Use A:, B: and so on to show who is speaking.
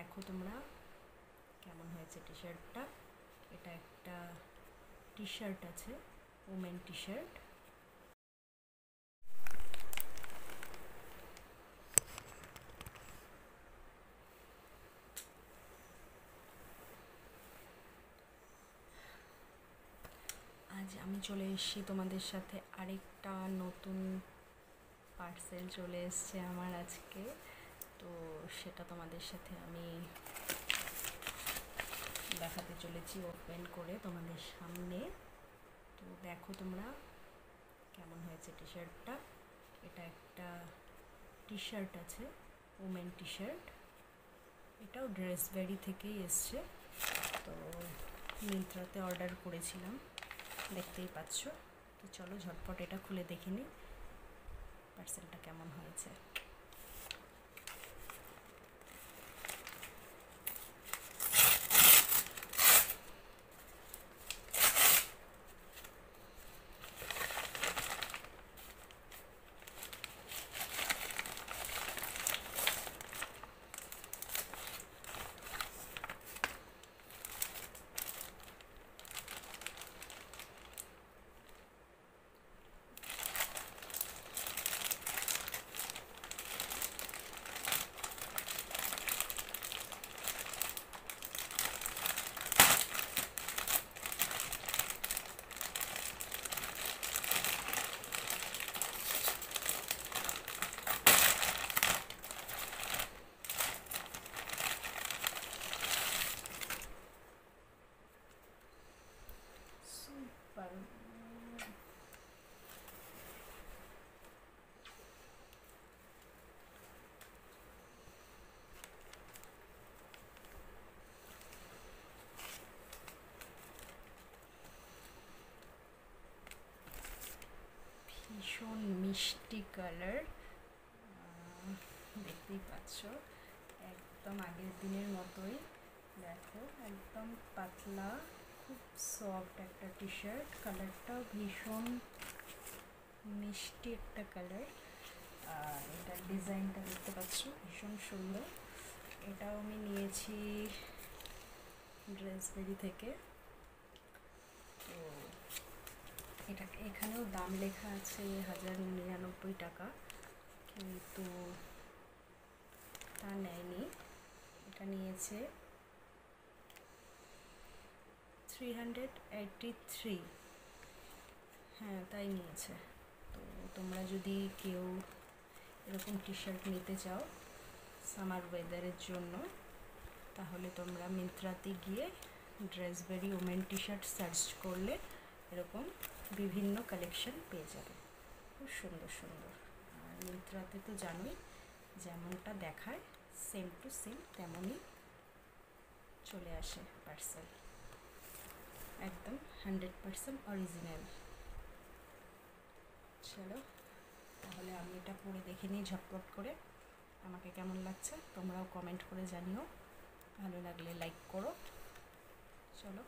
A: দেখো তোমরা কেমন হয়েছে টি শার্টটা। এটা একটা টি শার্ট আছে, ওমেন টি শার্ট। আজ আমি চলে এসেছি তোমাদের সাথে, আরেকটা নতুন পার্সেল চলে এসছে আমার আজকে। তো সেটা তোমাদের সাথে আমি দেখাতে চলেছি ওপেন করে তোমাদের সামনে। তো দেখো তোমরা কেমন হয়েছে টি শার্টটা। এটা একটা টি শার্ট আছে, ওমেন টি শার্ট। এটাও ড্রেসবেরি থেকেই এসছে। তো মিন্ত্রাতে অর্ডার করেছিলাম, দেখতেই পাচ্ছ। তো চলো ঝটপট এটা খুলে দেখে নিই পার্সেলটা কেমন হয়েছে। সুপার, ভীষণ মিষ্টি কালার, দেখতেই পাচ্ছ। একদম আগের দিনের মতোই, দেখো একদম পাতলা, খুব সফট একটা টি শার্ট। কালারটাও ভীষণ মিষ্টি একটা কালার। এটার ডিজাইনটা দেখতে পাচ্ছ, ভীষণ সুন্দর। এটাও আমি নিয়েছি ড্রেসবেরি থেকে। তো এটা এখানেও দাম লেখা আছে 1099 টাকা, কিন্তু তা নেয়নি। এটা নিয়েছে 383। হ্যাঁ, তাই নিয়েছে। তো তোমরা যদি কেউ এরকম টি শার্ট নিতে চাও সামার ওয়েদারের জন্য, তাহলে তোমরা মিন্ত্রাতে গিয়ে ড্রেসবেরি ওমেন টি শার্ট সার্চ করলে এরকম বিভিন্ন কালেকশন পেয়ে যাবে, খুব সুন্দর সুন্দর। আর মিন্ত্রাতে তো জানোই যেমনটা দেখায় সেম টু সেম তেমনই চলে আসে পার্সেল, একদম 100% অরিজিনাল। চলো তাহলে আমি এটা পরে দেখে নিই ঝটপট করে আমাকে কেমন লাগছে। তোমরাও কমেন্ট করে জানিও, ভালো লাগলে লাইক করো। চলো।